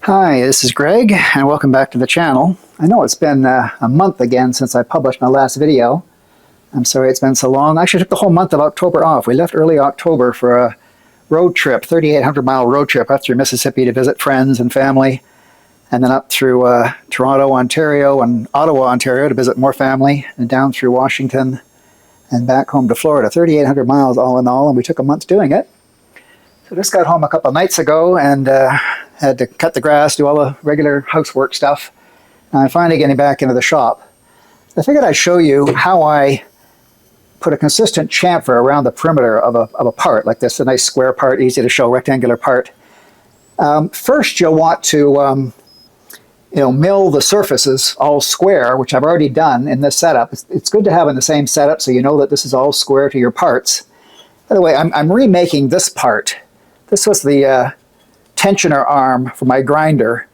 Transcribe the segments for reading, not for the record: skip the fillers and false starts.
Hi, this is Greg, and welcome back to the channel. I know it's been a month again since I published my last video. I'm sorry it's been so long. I actually took the whole month of October off. We left early October for a road trip, 3,800-mile road trip up through Mississippi to visit friends and family, and then up through Toronto, Ontario, and Ottawa, Ontario to visit more family, and down through Washington and back home to Florida. 3,800 miles all in all, and we took a month doing it. So just got home a couple of nights ago and had to cut the grass, do all the regular housework stuff. Now I'm finally getting back into the shop. I figured I'd show you how I put a consistent chamfer around the perimeter of a part like this, a nice square part, easy to show, rectangular part. First you'll want to mill the surfaces all square, which I've already done in this setup. It's good to have in the same setup so you know that this is all square to your parts. By the way, I'm remaking this part. This was the tensioner arm for my grinder,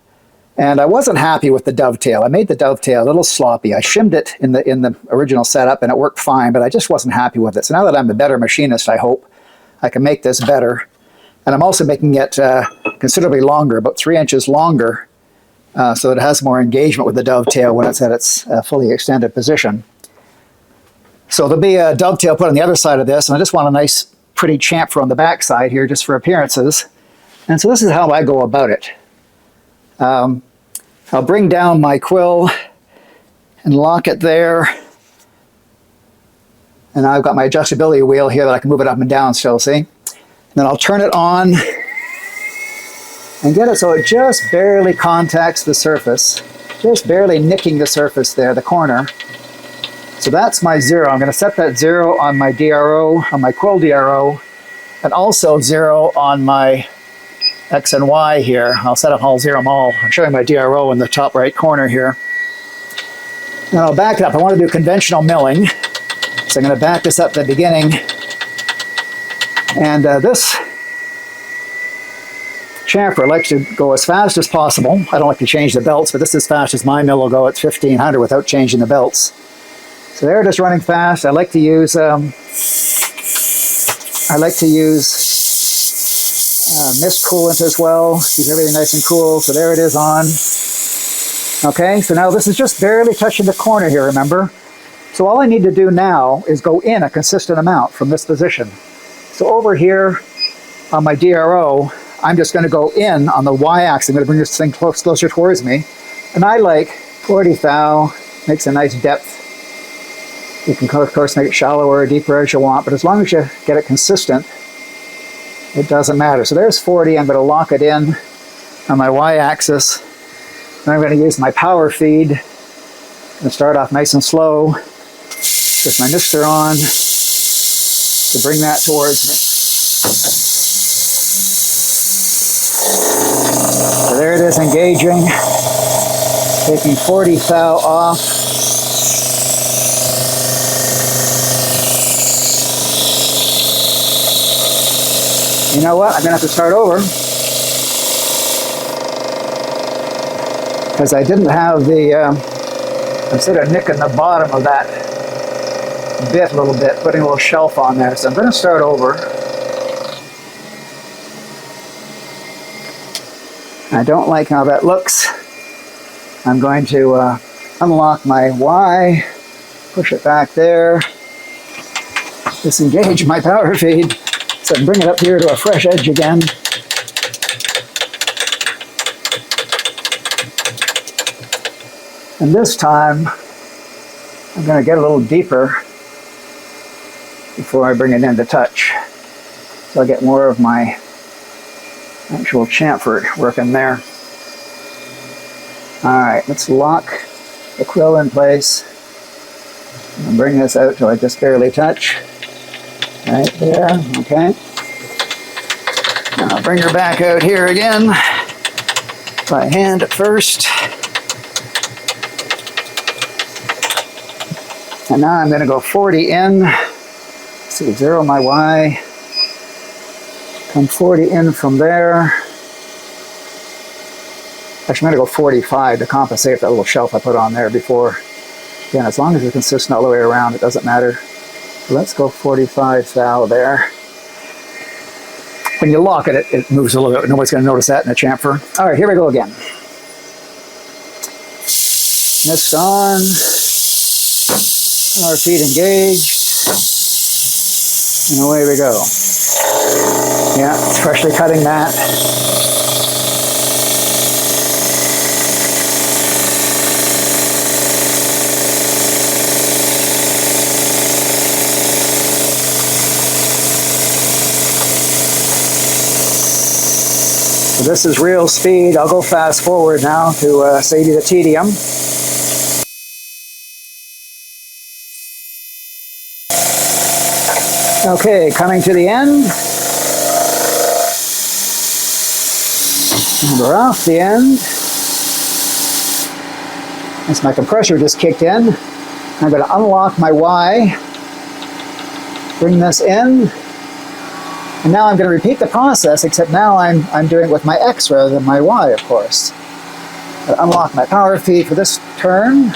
and I wasn't happy with the dovetail. I made the dovetail a little sloppy. I shimmed it in the original setup and it worked fine, but I just wasn't happy with it. So now that I'm a better machinist, I hope I can make this better. And I'm also making it considerably longer, about 3 inches longer, so that it has more engagement with the dovetail when it's at its fully extended position. So there'll be a dovetail put on the other side of this, and I just want a nice pretty chamfer on the back side here just for appearances. And so this is how I go about it. I'll bring down my quill and lock it there. And I've got my adjustability wheel here that I can move it up and down still, see? And then I'll turn it on and get it so it just barely contacts the surface, just barely nicking the surface there, the corner. So that's my 0. I'm going to set that 0 on my DRO, on my quill DRO, and also 0 on my X and Y here. I'll set up all 0 them all. I'm showing my DRO in the top right corner here. And I'll back it up. I want to do conventional milling. So I'm going to back this up at the beginning. And this chamfer likes to go as fast as possible. I don't like to change the belts, but this is as fast as my mill will go. It's 1,500 without changing the belts. So there it is running fast. I like to use mist coolant as well. Keep everything nice and cool. So there it is on. Okay, so now this is just barely touching the corner here, remember? So all I need to do now is go in a consistent amount from this position. So over here on my DRO, I'm just going to go in on the Y-axis. I'm going to bring this thing closer towards me. And I like 40 thou, makes a nice depth. You can, of course, make it shallower or deeper as you want, but as long as you get it consistent, it doesn't matter. So there's 40. I'm going to lock it in on my Y-axis. Then I'm going to use my power feed. I'm going to start off nice and slow. Put my mixer on to bring that towards me. So there it is engaging, taking 40 thou off. You know what? I'm going to have to start over because I didn't have the, I'm sort of nicking the bottom of that bit a little bit, putting a little shelf on there. So I'm going to start over. I don't like how that looks. I'm going to unlock my Y, push it back there, disengage my power feed. So I can bring it up here to a fresh edge again. And this time, I'm going to get a little deeper before I bring it into touch. So I'll get more of my actual chamfer working there. All right, let's lock the quill in place and bring this out till I just barely touch. Right there, okay. Now I'll bring her back out here again by hand at first. And now I'm going to go 40 in. See, 0 my Y. Come 40 in from there. Actually, I'm going to go 45 to compensate for that little shelf I put on there before. Again, as long as it's consistent all the way around, it doesn't matter. So let's go 45 thou there. when you lock it, it moves a little bit. Nobody's going to notice that in a chamfer. All right, here we go again. Mist on. Our feet engaged. And away we go. Yeah, it's freshly cutting that. So this is real speed. I'll go fast forward now to save you the tedium. Okay, coming to the end. And we're off the end. As my compressor just kicked in, I'm going to unlock my Y, bring this in, and now I'm going to repeat the process, except now I'm doing it with my X rather than my Y, of course. Unlock my power feed for this turn.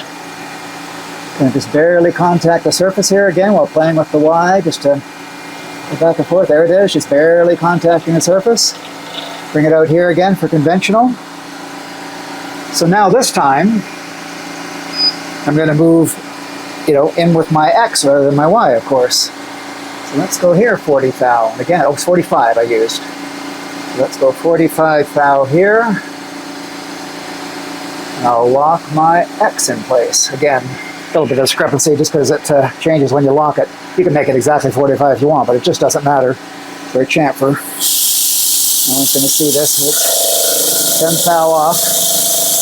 Going to just barely contact the surface here again while playing with the Y, just to go back and forth. There it is, just barely contacting the surface. Bring it out here again for conventional. So now this time, I'm going to move, in with my X rather than my Y, of course. So let's go here, 40 thou. Again, it's 45 I used. So let's go 45 thou here. And I'll lock my X in place. Again, a little bit of discrepancy just because it changes when you lock it. You can make it exactly 45 if you want, but it just doesn't matter for a chamfer. No one's going to see this. It's 10 thou off,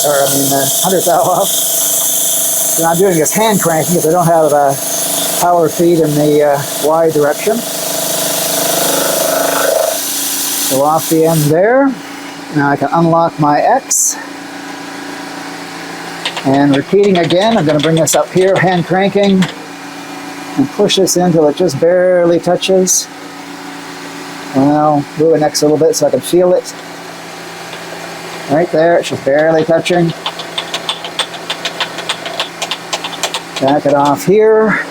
or 100 thou off. And I'm doing this hand cranking because I don't have a power feed in the Y direction. So off the end there. Now I can unlock my X. And repeating again, I'm going to bring this up here, hand cranking, and push this in until it just barely touches. Well, move it next a little bit so I can feel it. Right there, it's just barely touching. Back it off here.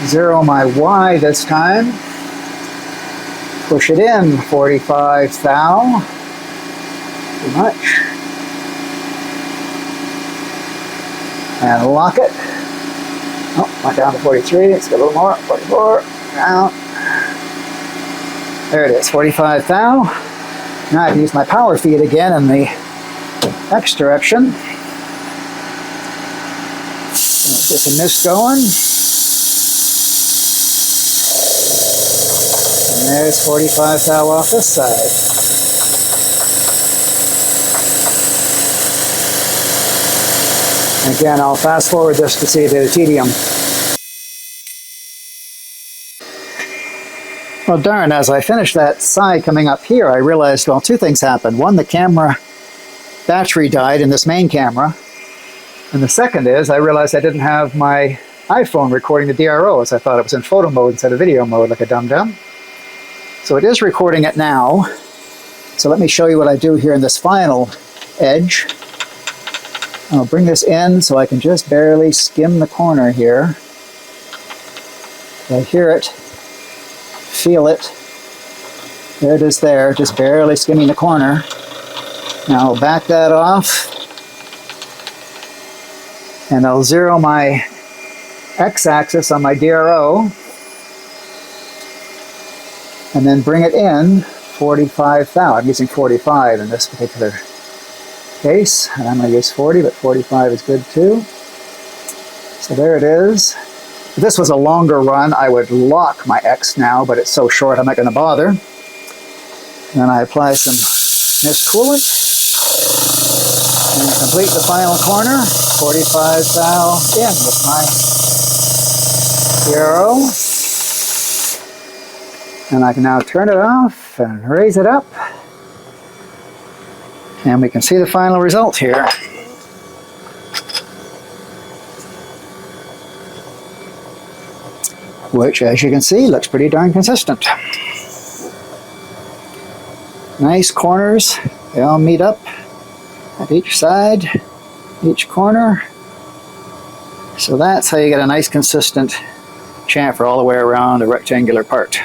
Zero my Y this time. Push it in, 45 thou. Too much. And lock it. Oh, went down to 43. Let's get a little more. 44. Down. There it is, 45 thou. Now I can use my power feed again in the X direction. Let's get the mist going. And there's 45 thou off this side. Again, I'll fast forward this to see the tedium. Well, darn, as I finished that side coming up here, I realized, well, two things happened. One, the camera battery died in this main camera. And the second is, I realized I didn't have my iPhone recording the DRO, as I thought it was in photo mode instead of video mode, like a dum-dum. So it is recording it now. So let me show you what I do here in this final edge. I'll bring this in so I can just barely skim the corner here. I hear it, feel it. There it is there, just barely skimming the corner. Now I'll back that off. And I'll zero my X-axis on my DRO. And then bring it in 45 thou. I'm using 45 in this particular case, and I'm going to use 40, but 45 is good too. So there it is. If this was a longer run, I would lock my X now, but it's so short I'm not going to bother. And then I apply some mist coolant and complete the final corner. 45 thou in with my DRO. And I can now turn it off and raise it up. And we can see the final result here. Which, as you can see, looks pretty darn consistent. Nice corners. They all meet up at each side, each corner. So that's how you get a nice consistent chamfer all the way around a rectangular part.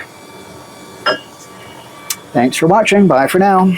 Thanks for watching. Bye for now.